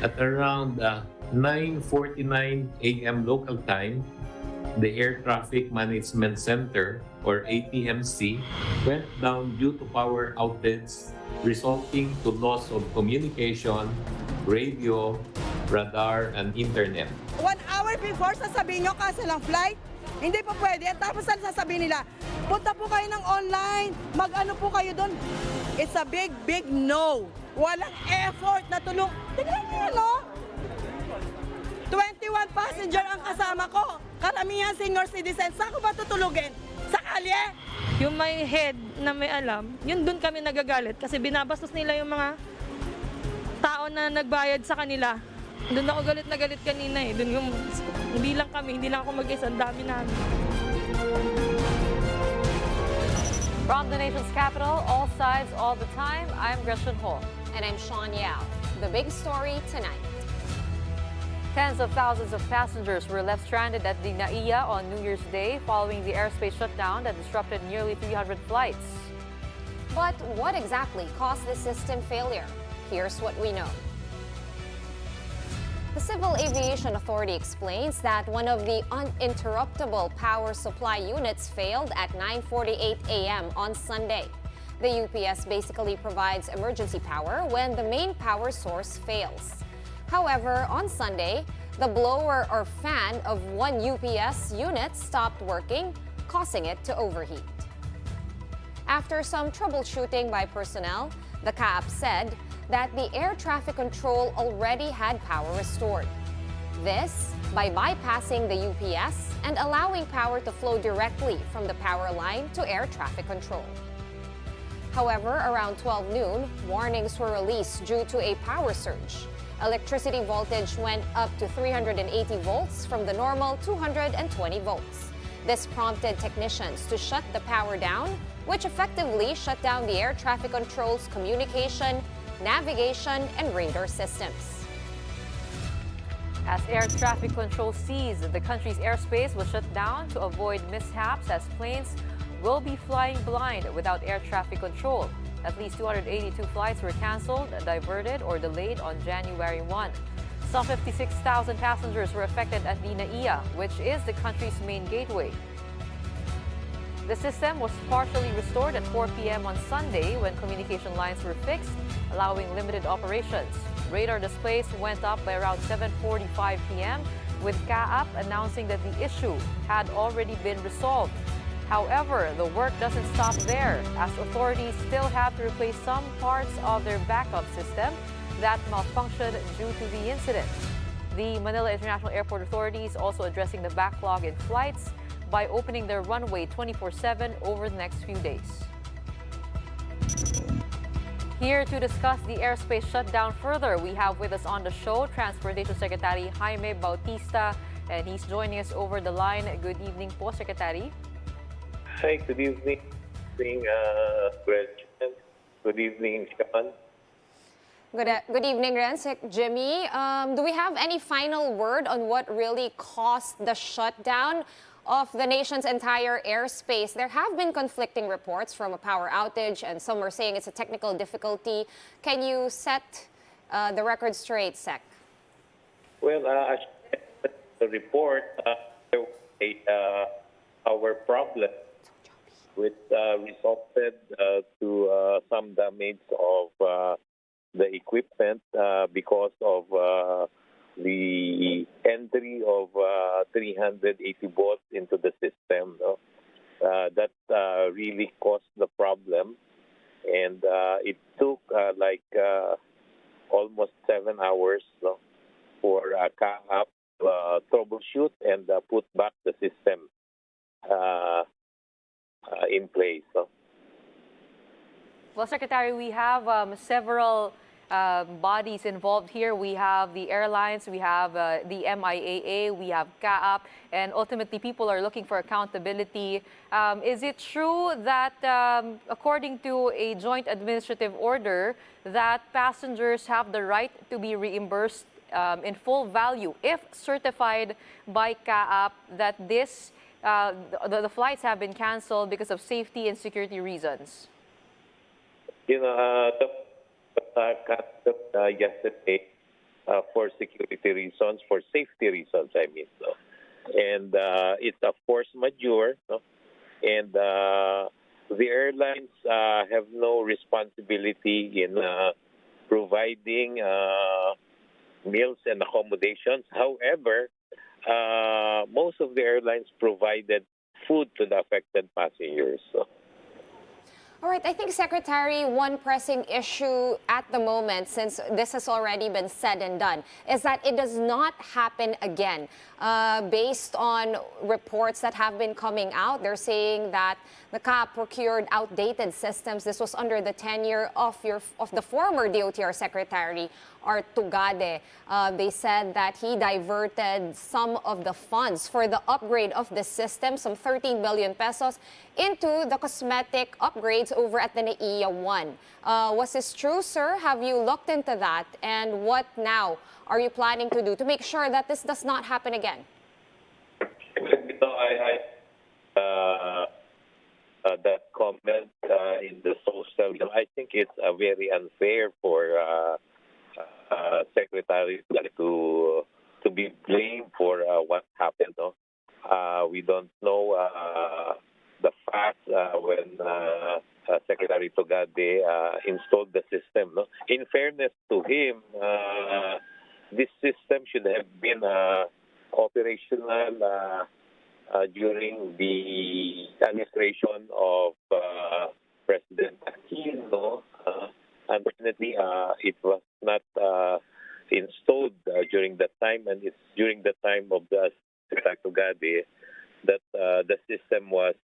At around 9:49 a.m. local time, the Air Traffic Management Center, or ATMC, went down due to power outage resulting to loss of communication, radio, radar, and internet. 1 hour before, sasabihin nyo cancel ang flight. Hindi po pwede. At tapos sasabihin nila, punta po kayo ng online, mag-ano po kayo doon. It's a big, big no. Walang effort na tulong. Tignan niyo, no? 21 passenger ang kasama ko. Karamihan senior citizen. Saan ko ba tutulugin? Sa kalye? Yung may head na may alam, yun doon kami nagagalit kasi binabastos nila yung mga tao na nagbayad sa kanila. Doon ako galit na galit kanina eh. Doon yung, hindi lang kami, hindi lang ako mag-isa, ang dami namin. From the nation's capital, all sides, all the time, I'm Gretchen Ho. And I'm Sean Yao. The big story tonight. Tens of thousands of passengers were left stranded at the NAIA on New Year's Day following the airspace shutdown that disrupted nearly 300 flights. But what exactly caused the system failure? Here's what we know. The Civil Aviation Authority explains that one of the uninterruptible power supply units failed at 9:48 a.m. on Sunday. The UPS basically provides emergency power when the main power source fails. However, on Sunday, the blower or fan of one UPS unit stopped working, causing it to overheat. After some troubleshooting by personnel, the CAAP said that the air traffic control already had power restored. This by bypassing the UPS and allowing power to flow directly from the power line to air traffic control. However, around 12 noon, warnings were released due to a power surge. Electricity voltage went up to 380 volts from the normal 220 volts. This prompted technicians to shut the power down, which effectively shut down the air traffic control's communication, navigation, and radar systems. As air traffic control seized, the country's airspace was shut down to avoid mishaps as planes will be flying blind without air traffic control. At least 282 flights were canceled, diverted, or delayed on January 1. Some 56,000 passengers were affected at the NAIA, which is the country's main gateway. The system was partially restored at 4 p.m. on Sunday when communication lines were fixed, allowing limited operations. Radar displays went up by around 7:45 p.m., with CAAP announcing that the issue had already been resolved. However, the work doesn't stop there, as authorities still have to replace some parts of their backup system that malfunctioned due to the incident. The Manila International Airport Authority is also addressing the backlog in flights by opening their runway 24/7 over the next few days. Here to discuss the airspace shutdown further, we have with us on the show Transportation Secretary Jaime Bautista, and he's joining us over the line. Good evening po, Secretary. Hi, good evening. Gretchen. Good evening, Sean. Good evening, Rensik. Jimmy, do we have any final word on what really caused the shutdown of the nation's entire airspace? There have been conflicting reports from a power outage, and some are saying it's a technical difficulty. Can you set the record straight, Sec? Well, as the report, there was a power problem which resulted to some damage of the equipment because of the entry of 380 volts into the system. No? That really caused the problem, and it took almost 7 hours, no, for CAAP troubleshoot and put back the system in place. No? Well, Secretary, we have several bodies involved here. We have the airlines, we have the MIAA, we have CAAP, and ultimately people are looking for accountability. Is it true that according to a joint administrative order that passengers have the right to be reimbursed in full value if certified by CAAP that the flights have been canceled because of safety and security reasons? You know, yesterday, for security reasons, for safety reasons, I mean. No? And it's a force majeure, no? And the airlines have no responsibility in providing meals and accommodations. However, most of the airlines provided food to the affected passengers. So. All right, I think, Secretary, one pressing issue at the moment, since this has already been said and done, is that it does not happen again. Based on reports that have been coming out, they're saying that the CAAP procured outdated systems. This was under the tenure of the former DOTR Secretary, Art Tugade. They said that he diverted some of the funds for the upgrade of the system, some 13 billion pesos, into the cosmetic upgrades over at the NAIA 1. Was this true, sir? Have you looked into that? And what now are you planning to do to make sure that this does not happen again? That comment in the social media, I think it's very unfair for Secretary to be blamed for what happened. No? We don't know the facts when Secretary Tugade installed the system. No? In fairness to him, this system should have been operational during the administration of President Aquino. Unfortunately, it was not installed during that time, and it's during the time of the Secretary Tugade that the system was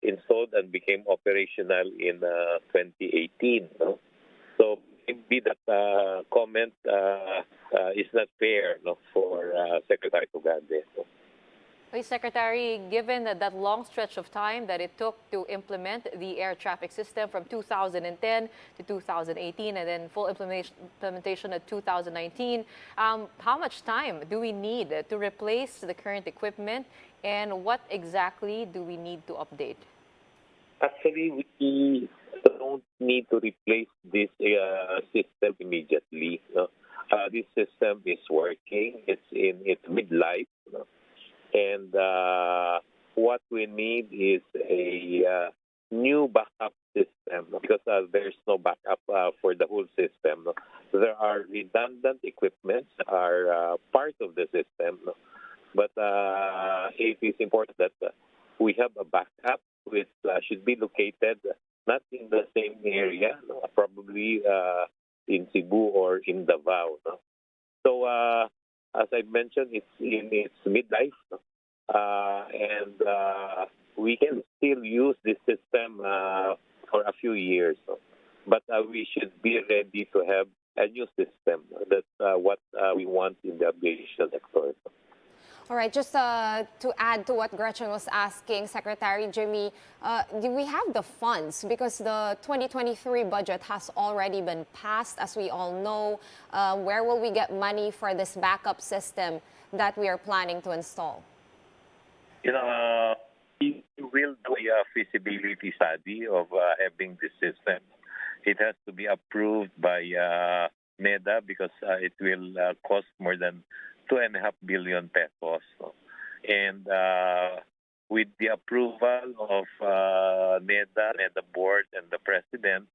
installed and became operational in 2018. No? So maybe that comment is not fair, no, for Secretary Tugade. No? Okay, Secretary, given that long stretch of time that it took to implement the air traffic system from 2010 to 2018 and then full implementation at 2019, how much time do we need to replace the current equipment, and what exactly do we need to update? Actually, we don't need to replace this system immediately. No? This system is working. It's in its midlife. No? And what we need is a new backup system, because there's no backup for the whole system. No? There are redundant equipments that are part of the system, no? But it is important that we have a backup which should be located not in the same area, no? Probably in Cebu or in Davao. No? So, as I mentioned, it's in its midlife, and we can still use this system for a few years. But we should be ready to have a new system. That's what we want in the aviation sector. All right, just to add to what Gretchen was asking, Secretary Jimmy, do we have the funds? Because the 2023 budget has already been passed, as we all know. Where will we get money for this backup system that we are planning to install? We will do a feasibility study of having this system. It has to be approved by NEDA because it will cost more than 2.5 billion pesos. And with the approval of NEDA board, and the president,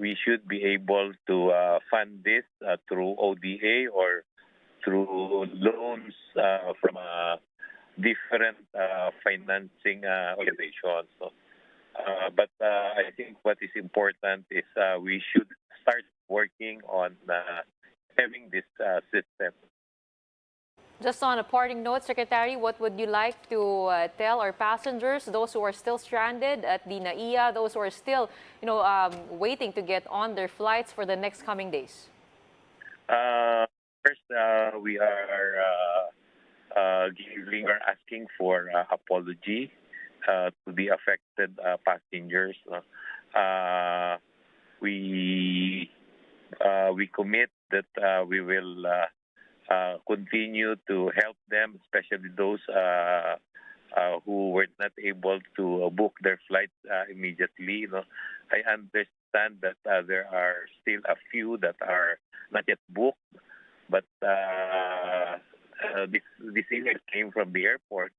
we should be able to fund this through ODA or through loans from different financing organizations. But I think what is important is we should start working on having this system. Just on a parting note, Secretary, what would you like to tell our passengers, those who are still stranded at the NAIA, those who are still, waiting to get on their flights for the next coming days? First, we are asking for apology to the affected passengers. We commit that we will continue to help them, especially those who were not able to book their flights immediately. I understand that there are still a few that are not yet booked, But this email came from the airport,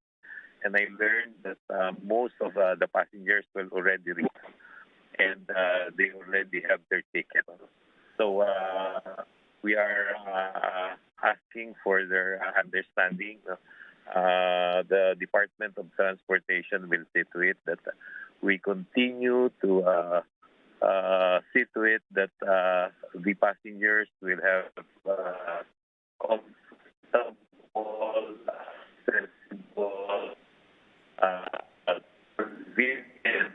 and I learned that most of the passengers will already reach, and they already have their ticket. So we are asking for their understanding. The Department of Transportation will see to it that we continue to see to it that the passengers will have comfortable, accessible, convenient.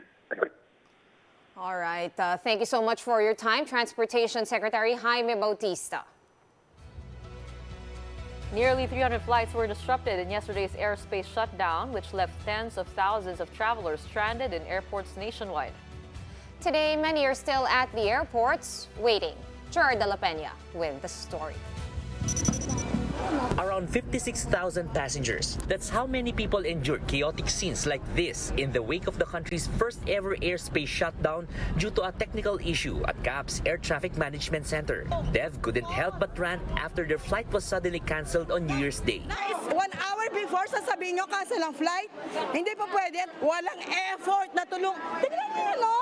All right. Thank you so much for your time, Transportation Secretary Jaime Bautista. Nearly 300 flights were disrupted in yesterday's airspace shutdown, which left tens of thousands of travelers stranded in airports nationwide. Today, many are still at the airports waiting. Gerard de la Peña with the story. Around 56,000 passengers. That's how many people endured chaotic scenes like this in the wake of the country's first ever airspace shutdown due to a technical issue at CAAP's Air Traffic Management Center. Dev couldn't help but rant after their flight was suddenly cancelled on New Year's Day. 1 hour before, sasabihin nyo cancel ang flight. Hindi pa pwede. Walang effort na tulong. Tignan nyo, no?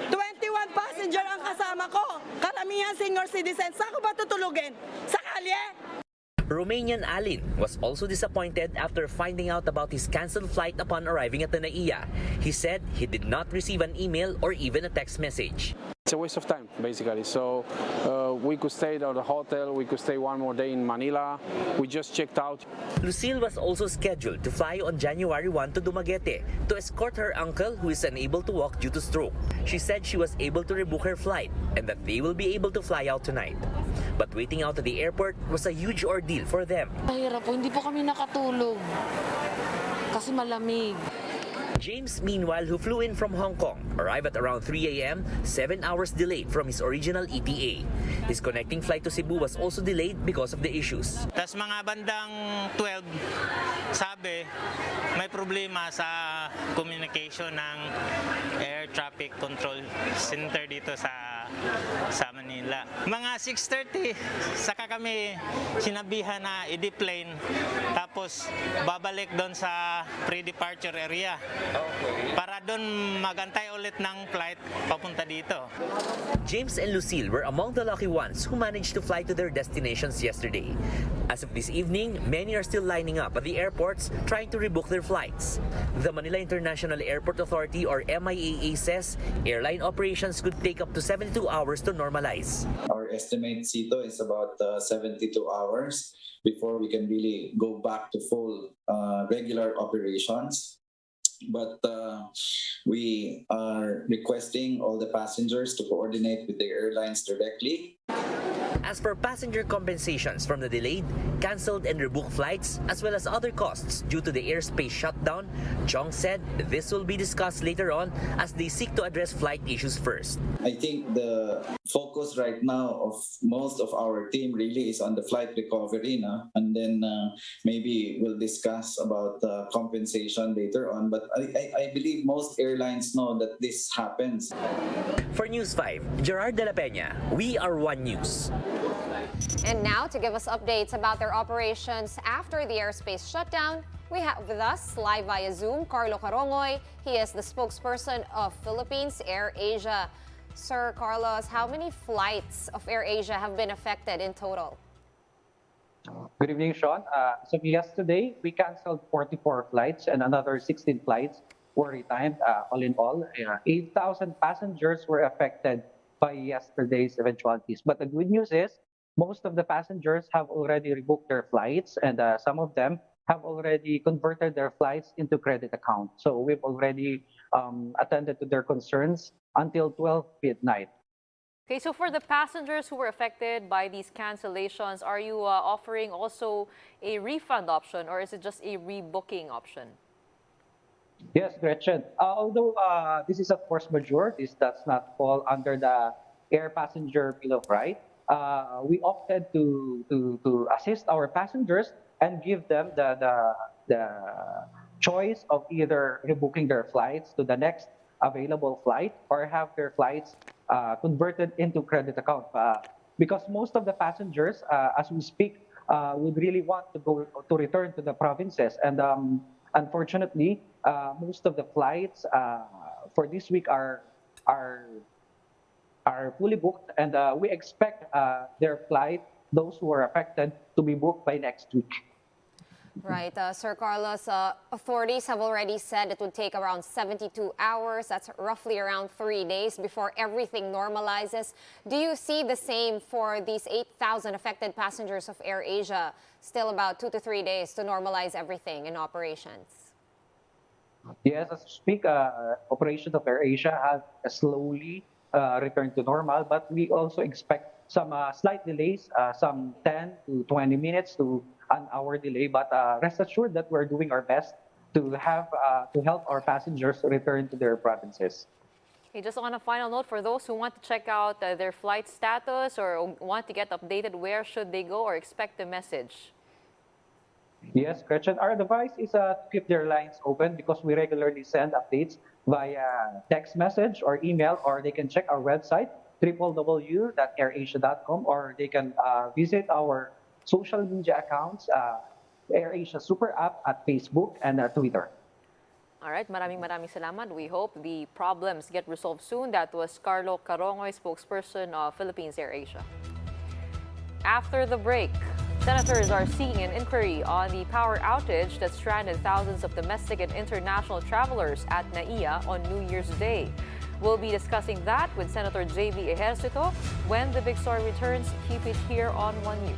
21 passenger ang kasama ko. Karamihan senior citizens. Saan ko ba tutulugin? Sa kalye? Romanian Alin was also disappointed after finding out about his cancelled flight upon arriving at the NAIA. He said he did not receive an email or even a text message. It's a waste of time, basically. So we could stay at the hotel, we could stay one more day in Manila. We just checked out. Lucille was also scheduled to fly on January 1 to Dumaguete to escort her uncle who is unable to walk due to stroke. She said she was able to rebook her flight and that they will be able to fly out tonight. But waiting out at the airport was a huge ordeal for them. Mahirap po, hindi po kami nakatulog kasi malamig. James, meanwhile, who flew in from Hong Kong, arrived at around 3 a.m., 7 hours delayed from his original ETA. His connecting flight to Cebu was also delayed because of the issues. Tas mga bandang 12, sabi, may problema sa communication ng Air Traffic Control Center dito sa Manila. Mga 6:30, saka kami sinabihan na i-deplane, tapos babalik doon sa pre-departure area. Para doon magantay ulit ng flight papunta dito. James and Lucille were among the lucky ones who managed to fly to their destinations yesterday. As of this evening, many are still lining up at the airports trying to rebook their flights. The Manila International Airport Authority or MIAA says airline operations could take up to 72 hours to normalize. Our estimate, Sito, is about 72 hours before we can really go back to full regular operations. But we are requesting all the passengers to coordinate with the airlines directly. As for passenger compensations from the delayed, cancelled and rebooked flights, as well as other costs due to the airspace shutdown, Chong said this will be discussed later on as they seek to address flight issues first. I think the focus right now of most of our team really is on the flight recovery, and then maybe we'll discuss about compensation later on. But I believe most airlines know that this happens. For News 5, Gerard de la Peña, we are One News. And now to give us updates about their operations after the airspace shutdown, we have with us live via Zoom Carlo Carongoy. He is the spokesperson of Philippines Air Asia. Sir Carlos, how many flights of Air Asia have been affected in total? Good evening, Sean. So yesterday, we canceled 44 flights and another 16 flights were retimed. All in all, 8,000 passengers were affected by yesterday's eventualities. But the good news is most of the passengers have already rebooked their flights and some of them have already converted their flights into credit account. So we've already attended to their concerns until 12 midnight. Okay, so for the passengers who were affected by these cancellations, are you offering also a refund option or is it just a rebooking option? Yes, Gretchen. Although this is a force majeure, this does not fall under the air passenger bill of rights. We opted to assist our passengers and give them the choice of either rebooking their flights to the next available flight or have their flights converted into credit account. because most of the passengers, as we speak, would really want to return to the provinces. And unfortunately, most of the flights for this week are fully booked, and we expect their flight, those who are affected, to be booked by next week. Right, Sir Carlos, authorities have already said it would take around 72 hours. That's roughly around 3 days before everything normalizes. Do you see the same for these 8,000 affected passengers of AirAsia? Still about 2 to 3 days to normalize everything in operations. Yes, as we speak, operations of AirAsia have slowly returned to normal, but we also expect some slight delays, some 10 to 20 minutes to an hour delay. But rest assured that we're doing our best to help our passengers return to their provinces. Okay, just on a final note, for those who want to check out their flight status or want to get updated, where should they go or expect a message? Yes, Gretchen, our advice is to keep their lines open because we regularly send updates via text message or email, or they can check our website, www.airasia.com, or they can visit our social media accounts, AirAsia Super App at Facebook and Twitter. All right, maraming salamat. We hope the problems get resolved soon. That was Carlo Carongoy, spokesperson of Philippines AirAsia. After the break, senators are seeking an inquiry on the power outage that stranded thousands of domestic and international travelers at NAIA on New Year's Day. We'll be discussing that with Senator J.B. Ejercito when the big story returns. Keep it here on One News.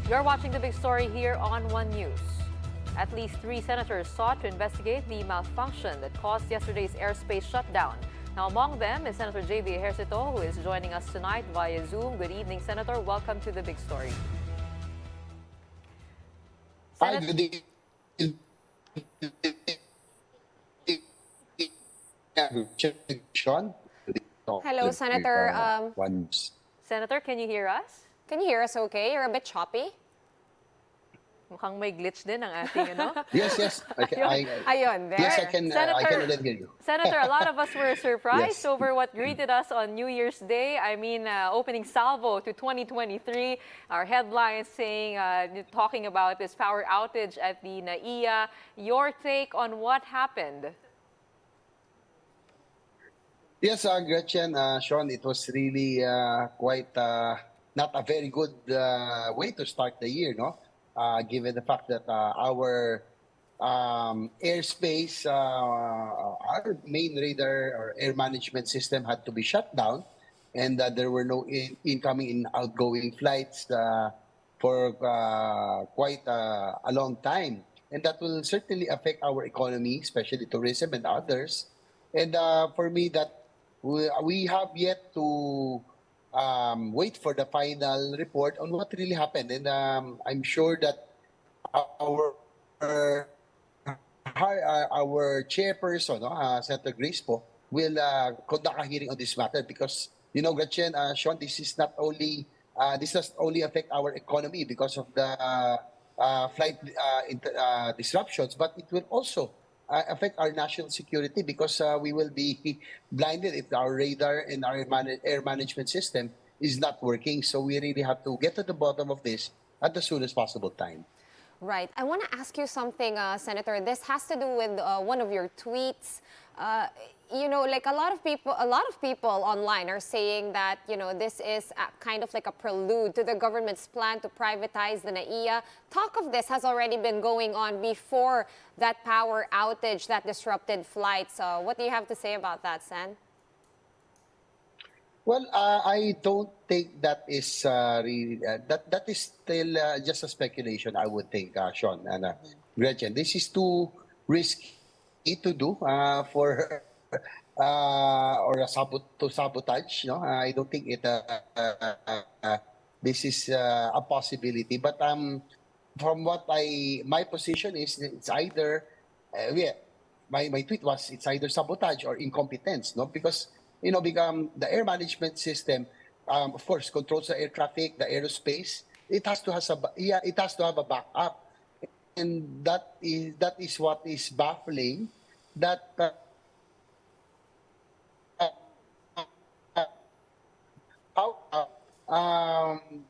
You're watching the big story here on One News. At least 3 senators sought to investigate the malfunction that caused yesterday's airspace shutdown. Now, among them is Senator J.B. Ejercito, who is joining us tonight via Zoom. Good evening, Senator. Welcome to the big story. Hi, good evening. Sean. Hello, Senator. Senator, can you hear us? Can you hear us okay? You're a bit choppy. Mukhang may glitch din ang ating, ano? Yes, yes. Ayun, there. Yes, I can already hear you. Senator, a lot of us were surprised Yes. over what greeted us on New Year's Day. I mean, opening salvo to 2023. Our headlines saying, talking about this power outage at the NAIA. Your take on what happened? Yes, Gretchen, Sean, it was really quite not a very good way to start the year, no? Given the fact that our airspace, our main radar or air management system had to be shut down, and there were no incoming and outgoing flights for quite a long time. And that will certainly affect our economy, especially tourism and others. And for me, that we have yet to wait for the final report on what really happened. And I'm sure that our chairperson, Senator Grace po, will conduct a hearing on this matter because, you know, Gretchen, Sean, this does only affect our economy because of the flight disruptions, but it will also affect our national security because we will be blinded if our radar and our air management system is not working. So we really have to get to the bottom of this at the soonest possible time. Right. I want to ask you something, Senator. This has to do with one of your tweets. You know, like a lot of people online are saying that, you know, this is kind of like a prelude to the government's plan to privatize the NAIA. Talk of this has already been going on before that power outage that disrupted flights. What do you have to say about that, Sen? Well, I don't think that is really that is still just a speculation. I would think, Sean and Gretchen, this is too risky to do for to sabotage. No, I don't think it. This is a possibility. But from what my position is, it's either my tweet was it's either sabotage or incompetence. No, because you know, the air management system, of course, controls the air traffic, the aerospace. It has to have a backup, and that is what is baffling. That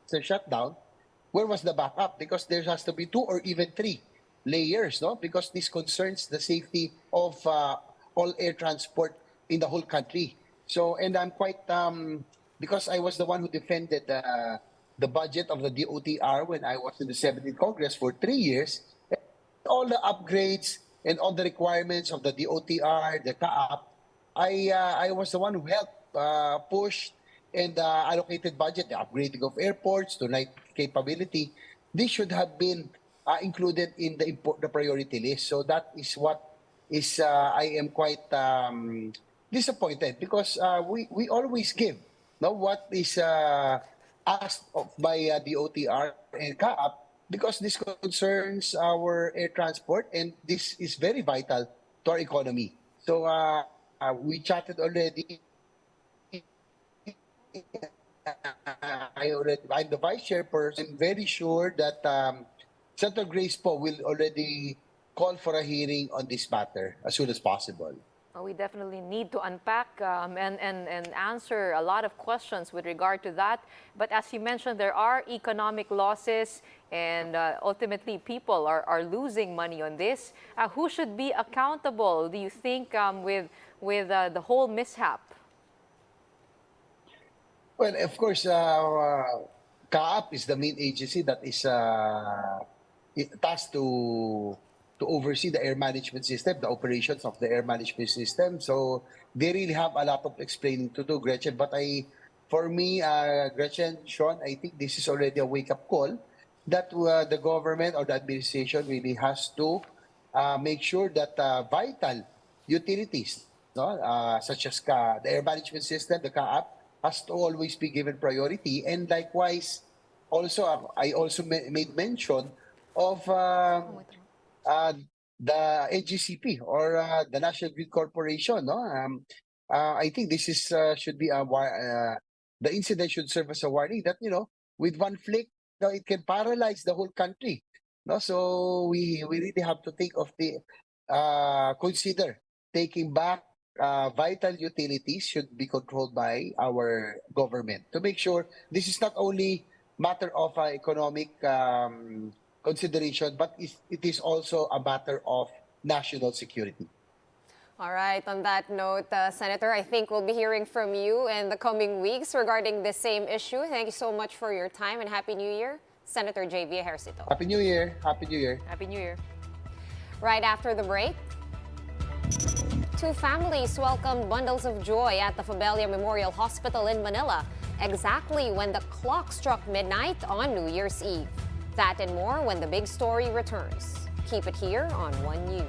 the shutdown. Where was the backup? Because there has to be 2 or even 3 layers, no? Because this concerns the safety of all air transport in the whole country. So, and I'm quite, because I was the one who defended the budget of the DOTR when I was in the 17th Congress for 3 years, all the upgrades and all the requirements of the DOTR, the CAAP, I was the one who helped push and allocated budget, the upgrading of airports to night capability. This should have been included in the priority list. So that is what is, I am quite disappointed because we always give what is asked of by DOTR and CAAP because this concerns our air transport and this is very vital to our economy. So we chatted already. I'm the vice chairperson. I'm very sure that Senator Grace po will already call for a hearing on this matter as soon as possible. We definitely need to unpack and answer a lot of questions with regard to that. But as you mentioned, there are economic losses and ultimately people are losing money on this. Who should be accountable, do you think, with the whole mishap? Well, of course, CAAP is the main agency that is tasked to oversee the air management system, the operations of the air management system. So they really have a lot of explaining to do, Gretchen. But for me, Gretchen, Sean, I think this is already a wake-up call that the government or the administration really has to make sure that vital utilities, such as the air management system, the CAAP, has to always be given priority. And likewise, also I also made mention of the NGCP or the National Grid Corporation. I think this is should be the incident should serve as a warning that with one flick, it can paralyze the whole country. No, so we really have to think of the consider taking back vital utilities should be controlled by our government to make sure this is not only matter of economic consideration, but it is also a matter of national security. All right, on that note, Senator, I think we'll be hearing from you in the coming weeks regarding this same issue. Thank you so much for your time and Happy New Year, Senator J.V. Ejercito. Happy New Year. Happy New Year. Happy New Year. Right after the break, two families welcomed bundles of joy at the Fabella Memorial Hospital in Manila, exactly when the clock struck midnight on New Year's Eve. That and more when the big story returns. Keep it here on One News.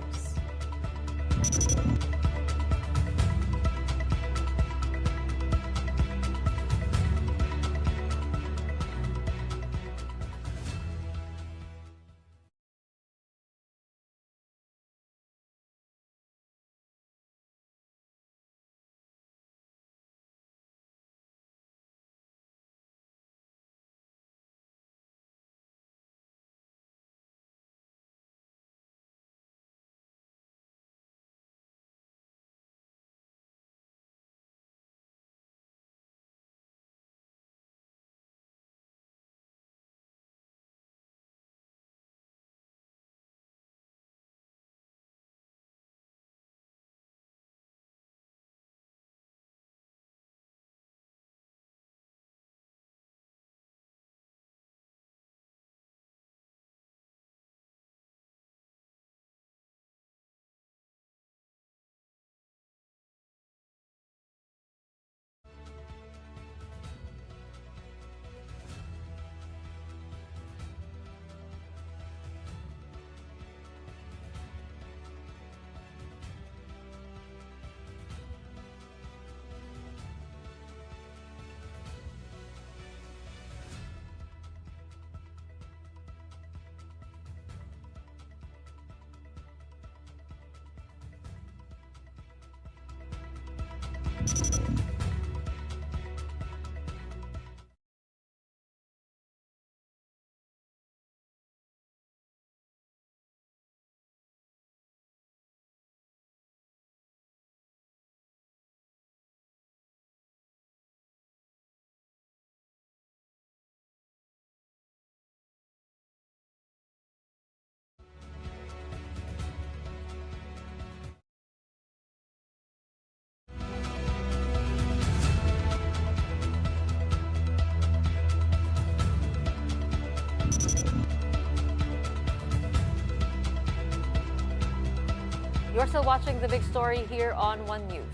You're still watching The Big Story here on One News.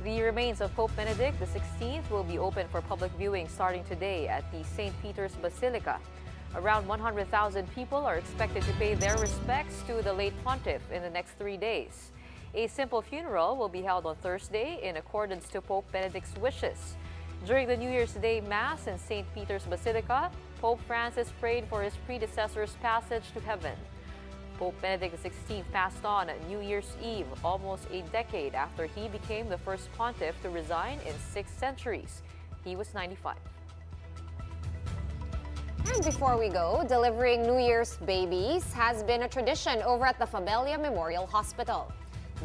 The remains of Pope Benedict XVI will be open for public viewing starting today at the St. Peter's Basilica. Around 100,000 people are expected to pay their respects to the late pontiff in the next 3 days. A simple funeral will be held on Thursday in accordance to Pope Benedict's wishes. During the New Year's Day Mass in St. Peter's Basilica, Pope Francis prayed for his predecessor's passage to heaven. Pope Benedict XVI passed on at New Year's Eve, almost a decade after he became the first pontiff to resign in 6 centuries. He was 95. And before we go, delivering New Year's babies has been a tradition over at the Fabella Memorial Hospital.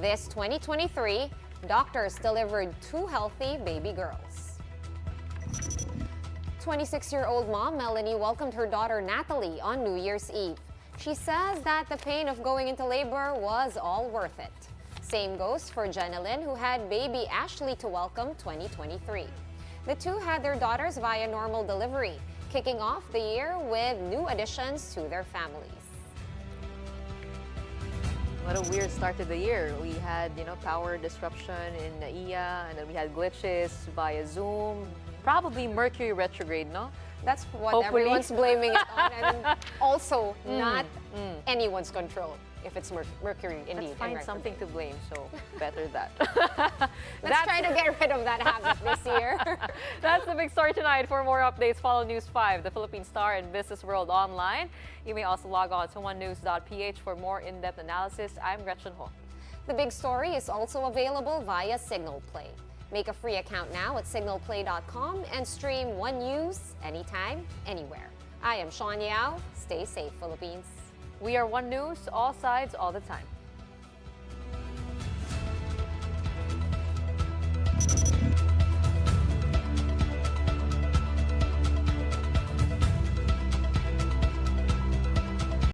This 2023, doctors delivered 2 healthy baby girls. 26-year-old mom Melanie welcomed her daughter Natalie on New Year's Eve. She says that the pain of going into labor was all worth it. Same goes for Jenilyn, who had baby Ashley to welcome 2023. The two had their daughters via normal delivery, kicking off the year with new additions to their families. What a weird start to the year. We had, power disruption in NAIA, and then we had glitches via Zoom. Probably Mercury retrograde, no? That's what Hopefully. everyone's blaming it on, and also not anyone's control if it's Mercury indeed. Let's find something to blame, so better that. Let's try to get rid of that habit this year. That's the big story tonight. For more updates, follow News 5, the Philippine Star, and Business World online. You may also log on to onenews.ph for more in-depth analysis. I'm Gretchen Ho. The big story is also available via Signal Play. Make a free account now at signalplay.com and stream One News anytime, anywhere. I am Sean Yao. Stay safe, Philippines. We are One News, all sides, all the time.